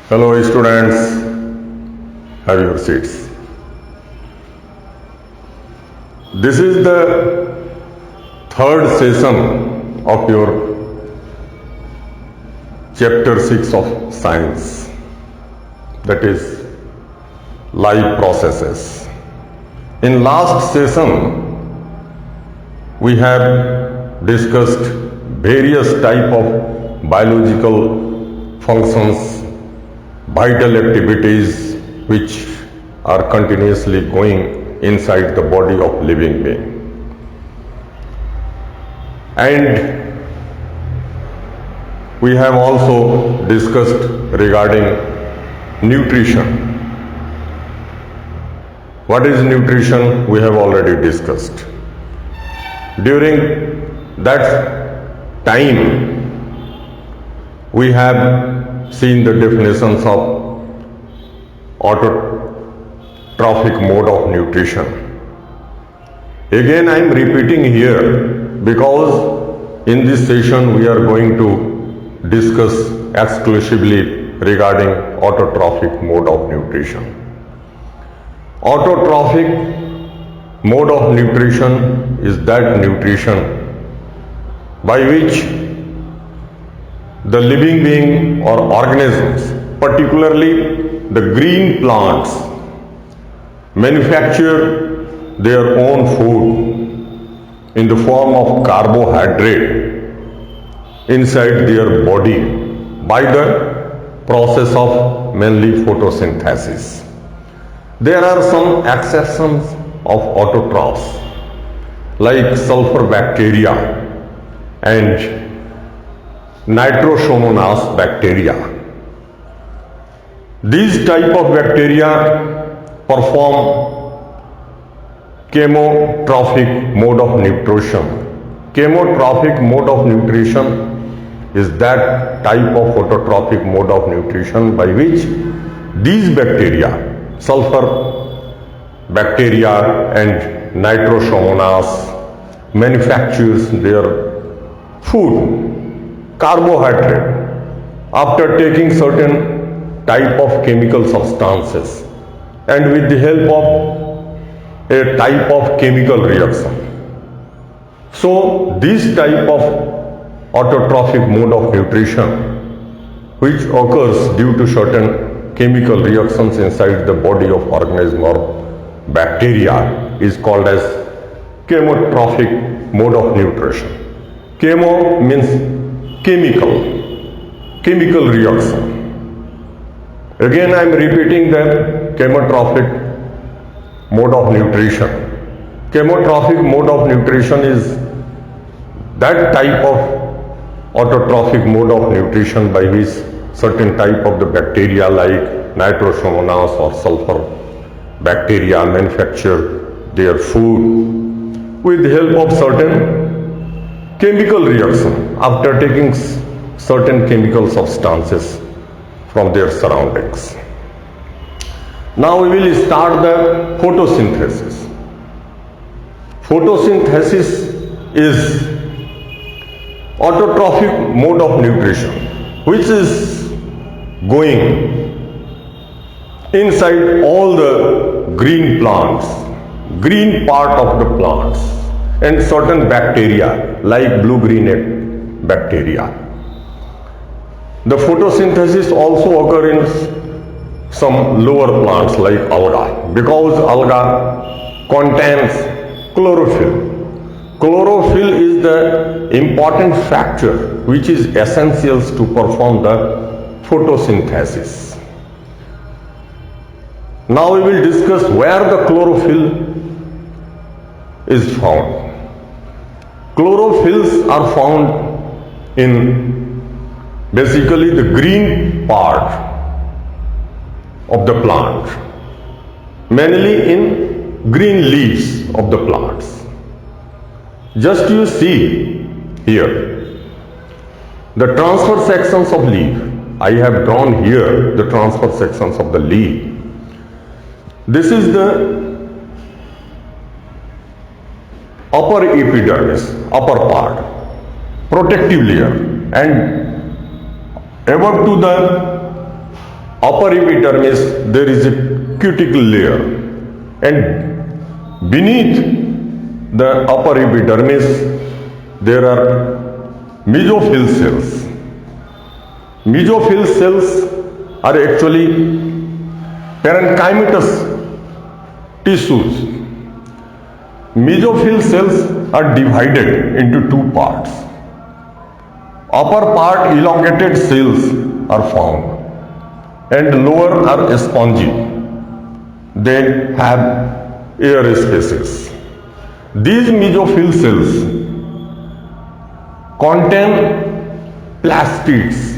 Hello students, have your seats. This is the third session of your Chapter-6 of Science, that is life processes. In last session, we have discussed various type of biological functions, vital activities which are continuously going inside the body of living being. And we have also discussed regarding nutrition. What is nutrition? We have already discussed. During that time, we have seen the definitions of autotrophic mode of nutrition. Again, I am repeating here because in this session we are going to discuss exclusively regarding autotrophic mode of nutrition. Autotrophic mode of nutrition is that nutrition by which the living being or organisms, particularly the green plants, manufacture their own food in the form of carbohydrate inside their body by the process of mainly photosynthesis. There are some exceptions of autotrophs like sulfur bacteria and nitrosomonas bacteria. These type of bacteria perform chemotrophic mode of nutrition. Chemotrophic mode of nutrition is that type of phototrophic mode of nutrition by which these bacteria, sulfur bacteria and nitrosomonas, manufactures their food, carbohydrate, after taking certain type of chemical substances and with the help of a type of chemical reaction. So this type of autotrophic mode of nutrition which occurs due to certain chemical reactions inside the body of organism or bacteria is called as chemotrophic mode of nutrition. Chemo means chemical reaction. Again, I am repeating the chemotrophic mode of nutrition. Chemotrophic mode of nutrition is that type of autotrophic mode of nutrition by which certain type of the bacteria like nitrosomonas or sulfur bacteria manufacture their food with the help of certain chemical reaction after taking certain chemical substances from their surroundings. Now we will start the photosynthesis. Photosynthesis is autotrophic mode of nutrition which is going inside all the green plants, green part of the plants, and certain bacteria like blue-green bacteria. The photosynthesis also occurs in some lower plants like alga because alga contains chlorophyll. Chlorophyll is the important factor which is essential to perform the photosynthesis. Now we will discuss where the chlorophyll is found. Chlorophylls are found in basically the green part of the plant, mainly in green leaves of the plants. Just you see here the transverse sections of leaf. I have drawn here the transverse sections of the leaf. This is the upper epidermis, upper part, protective layer, and above to the Upper epidermis, there is a cuticle layer, and beneath the upper epidermis there are mesophyll cells. Mesophyll cells are actually parenchymatous tissues. Mesophyll cells are divided into two parts. Upper part elongated cells are found and lower are spongy. They have air spaces. These mesophyll cells contain plastids.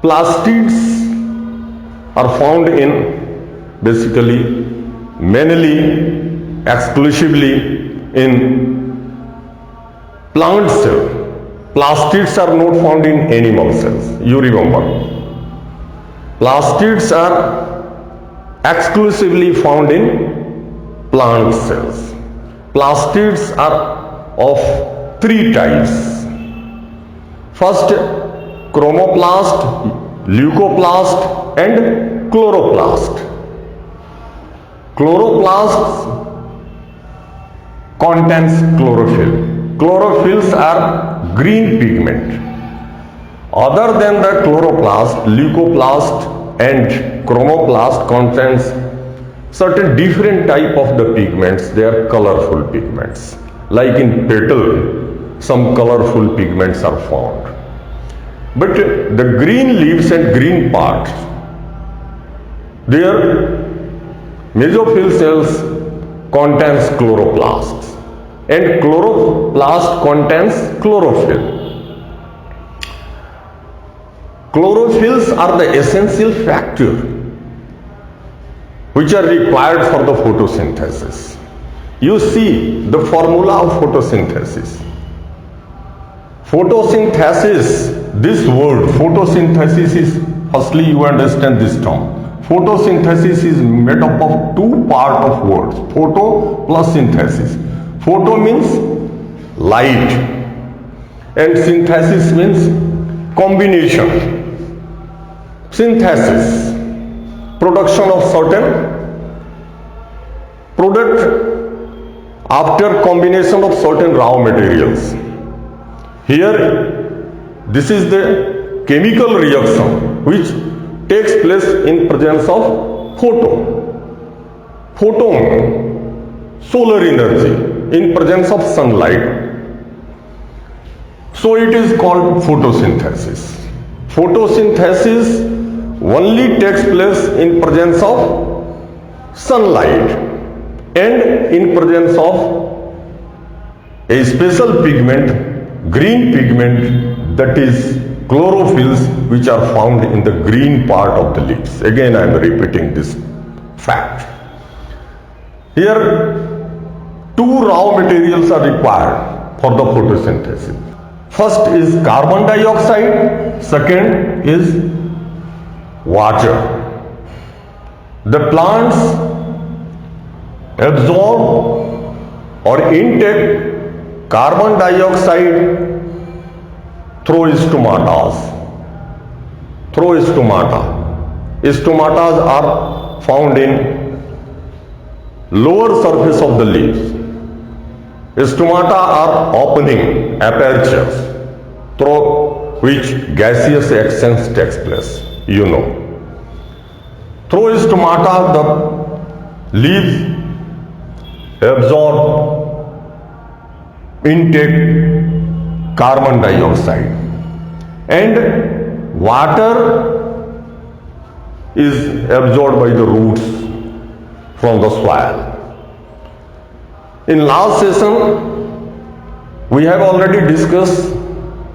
Plastids are found in basically mainly exclusively in plant cell. Plastids are not found in animal cells. You remember. Plastids are exclusively found in plant cells. Plastids are of three types. First, chromoplast, leucoplast and chloroplast. Chloroplasts contains chlorophyll. Chlorophylls are green pigment. Other than the chloroplast, leucoplast and chromoplast contains certain different type of the pigments. They are colorful pigments. Like in petal, some colorful pigments are found. But the green leaves and green parts, their mesophyll cells contains chloroplasts and chloroplast contains chlorophyll. Chlorophylls are the essential factor which are required for the photosynthesis. You see the formula of photosynthesis. Photosynthesis, this word photosynthesis is, firstly you understand this term. Photosynthesis is made up of two parts of words, photo plus synthesis. Photo means light and synthesis means combination. Synthesis, production of certain product after combination of certain raw materials. Here, this is the chemical reaction which takes place in presence of photon, solar energy, in presence of sunlight. So it is called photosynthesis. Photosynthesis only takes place in presence of sunlight and in presence of a special pigment, green pigment, that is chlorophylls, which are found in the green part of the leaves. Again I am repeating this fact. Here two raw materials are required for the photosynthesis. First is carbon dioxide, second is water. The plants absorb or intake carbon dioxide through stomata. Stomatas are found in lower surface of the leaves. Stomata are opening apertures through which gaseous exchange takes place. You know. Through stomata, the leaves absorb, intake carbon dioxide, and water is absorbed by the roots from the soil. In last session, we have already discussed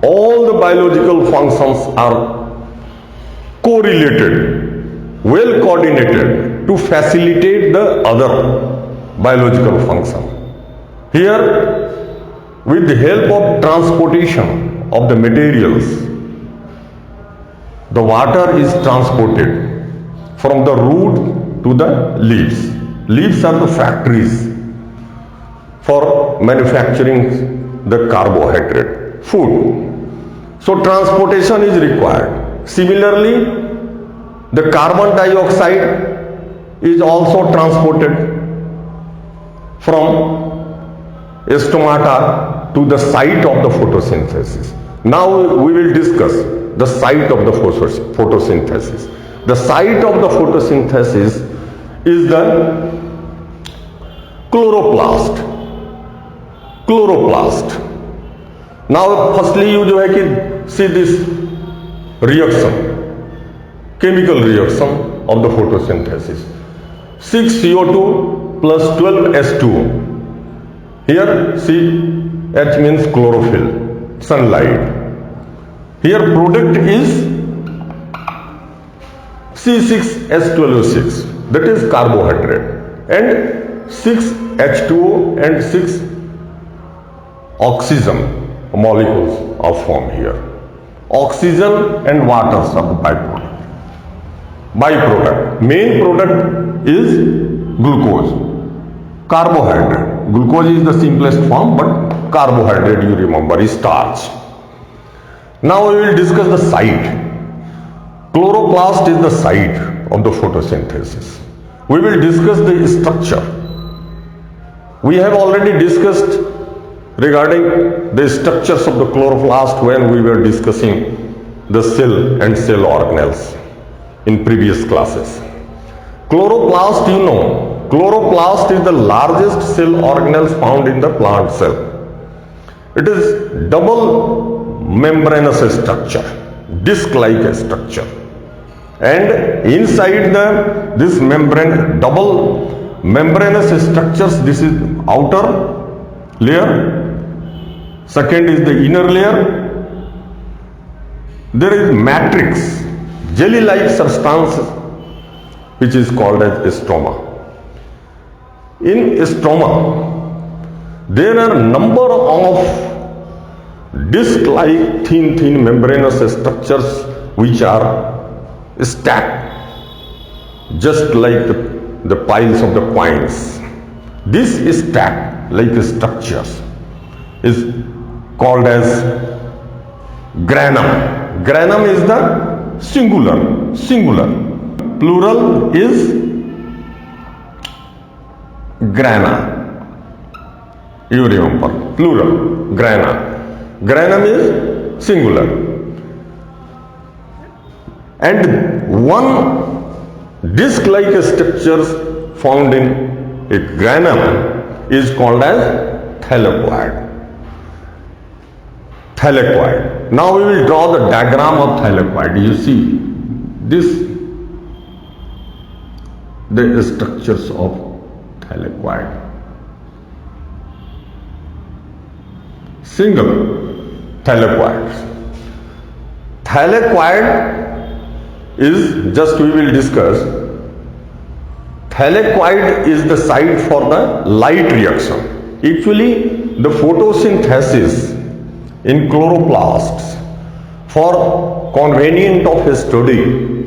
all the biological functions are correlated, well coordinated to facilitate the other biological function. Here, with the help of transportation of the materials, the water is transported from the root to the leaves. Leaves are the factories for manufacturing the carbohydrate, food. So transportation is required. Similarly, The carbon dioxide is also transported from stomata to the site of the photosynthesis. Now we will discuss the site of the photosynthesis. The site of the photosynthesis is the chloroplast. Chloroplast. Now firstly you जो है कि see this reaction, chemical reaction of the photosynthesis. 6CO2 plus 12H2O. Here see H means chlorophyll, sunlight. Here product is C6H12O6, that is carbohydrate, and 6H2O and 6 oxygen molecules are formed here. Oxygen and water are byproduct. Main product is glucose, carbohydrate. Glucose is the simplest form, but carbohydrate, you remember, is starch. Now we will discuss the site. Chloroplast is the site of the photosynthesis. We will discuss the structure. We have already discussed regarding the structures of the chloroplast when we were discussing the cell and cell organelles in previous classes. Chloroplast, you know, chloroplast is the largest cell organelles found in the plant cell. It is double membranous structure, disc-like structure, and inside this membrane, double membranous structures, this is outer layer, second is the inner layer. There is matrix, jelly-like substance which is called as stroma. In stroma, there are number of disc-like thin membranous structures which are stacked just like the piles of the coins. This stacked like structures is called as granum. Granum is the singular. Plural is grana. You remember, plural, grana. Granum is singular. And one disc-like structures found in a granum is called as thylakoid. Thylakoid. Now we will draw the diagram of thylakoid. You see this, the structures of thylakoid. Single thylakoid. Thylakoid is, just we will discuss, thylakoid is the site for the light reaction. Actually, the photosynthesis in chloroplasts, for convenience of a study,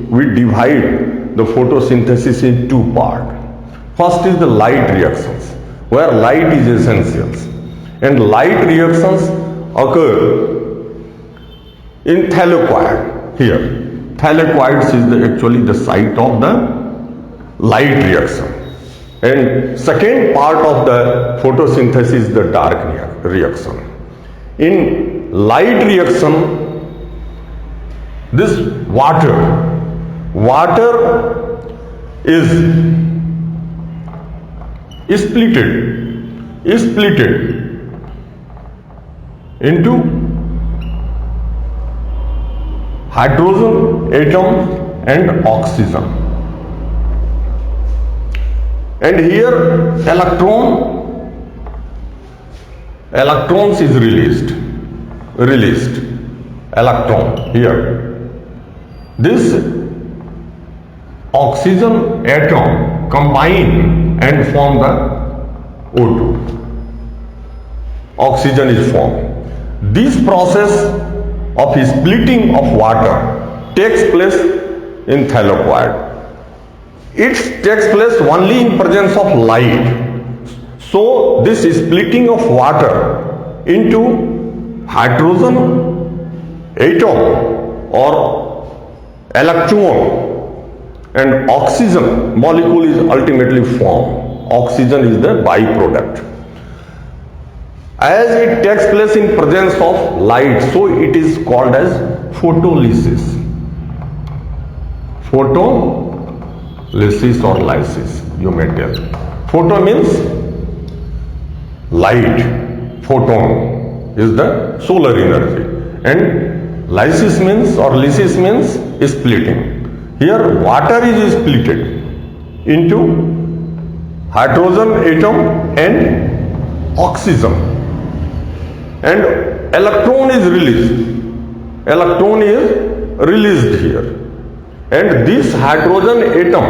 we divide the photosynthesis in two parts. First is the light reactions, where light is essential, and light reactions occur in thylakoid. Here, thylakoids is actually the site of the light reaction, and second part of the photosynthesis is the dark reaction. In light reaction, this water is splitted into hydrogen atom and oxygen, and here electrons is released electron here. This oxygen atom combine and form the O2. Oxygen is formed. This process of splitting of water takes place in thylakoid. It takes place only in presence of light. So this splitting of water into hydrogen atom or electron and oxygen molecule is ultimately formed. Oxygen is the byproduct. As it takes place in presence of light, so it is called as photolysis. Photolysis or lysis, you may tell. Photo means light. Photon is the solar energy, and lysis means splitting. Here water is splitted into hydrogen atom and oxygen, and electron is released. Electron is released here, and this hydrogen atom,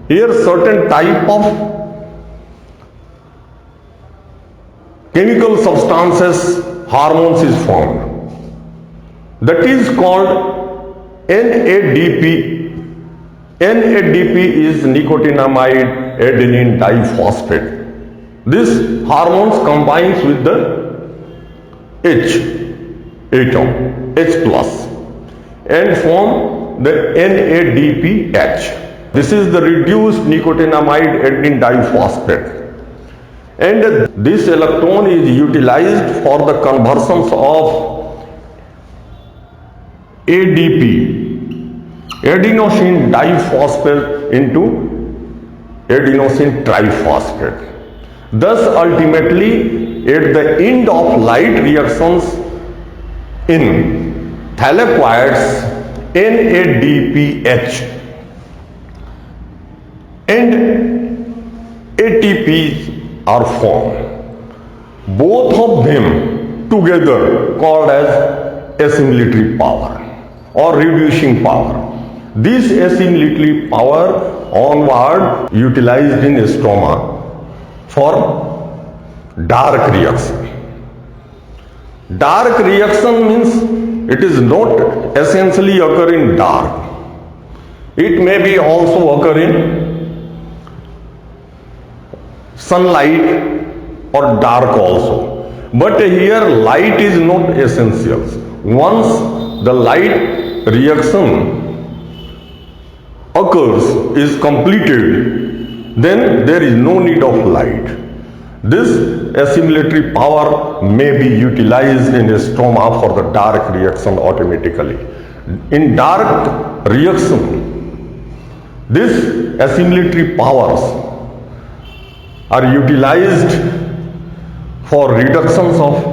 here certain type of chemical substances, hormones is formed. That is called NADP. NADP is nicotinamide adenine diphosphate. This hormones combines with the H atom, H plus, and form the NADPH. This is the reduced nicotinamide adenine diphosphate. And this electron is utilized for the conversions of ADP, adenosine diphosphate, into adenosine triphosphate. Thus ultimately at the end of light reactions in thylakoids, NADPH and ATP are formed. Both of them together called as assimilatory power or reducing power. This assimilatory power onward utilized in stroma for dark reaction. Dark reaction means it is not essentially occur in dark. It may be also occur in sunlight or dark also. But here light is not essential. Once the light reaction occurs, is completed, then there is no need of light. This assimilatory power may be utilized in a stroma for the dark reaction automatically. In dark reaction, these assimilatory powers are utilized for reductions of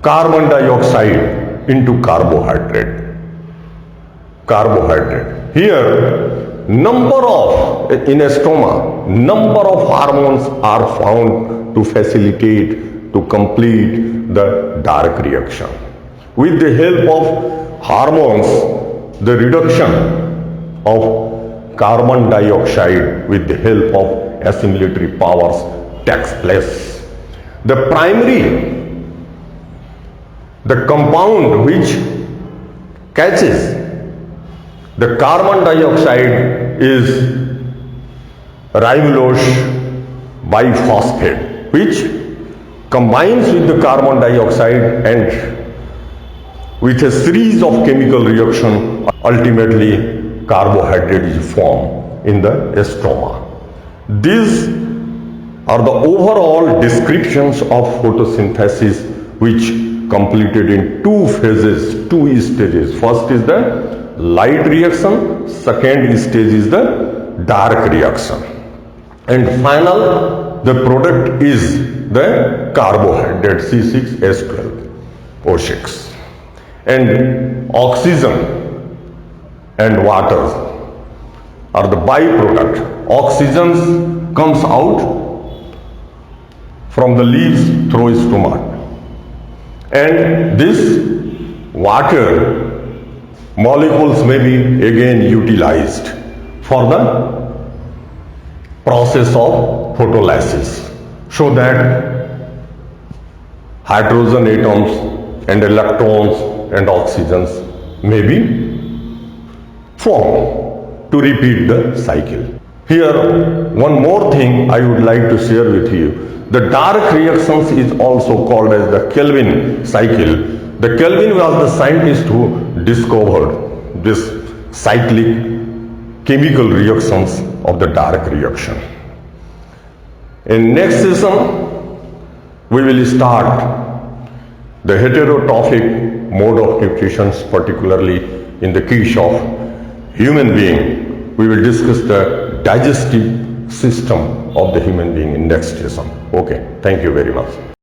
carbon dioxide into carbohydrate. Here, in a stroma, number of hormones are found to facilitate, to complete the dark reaction. With the help of hormones, the reduction of carbon dioxide with the help of assimilatory powers takes place. The compound which catches the carbon dioxide is ribulose biphosphate, which combines with the carbon dioxide and with a series of chemical reaction, ultimately carbohydrate is formed in the stroma. These are the overall descriptions of photosynthesis, which completed in two phases, two stages. First is the light reaction, second stage is the dark reaction, and final the product is the carbohydrate C6H12O6, and oxygen and water are the byproduct. Oxygen comes out from the leaves through stomach, and this water molecules may be again utilized for the process of photolysis, so that hydrogen atoms and electrons and oxygens may be formed to repeat the cycle. Here, one more thing I would like to share with you. The dark reactions is also called as the Kelvin cycle. The Kelvin was the scientist who discovered this cyclic chemical reactions of the dark reaction. In next session, we will start the heterotrophic mode of nutrition, particularly in the case of human being. We will discuss the digestive system of the human being in next session. Okay, thank you very much.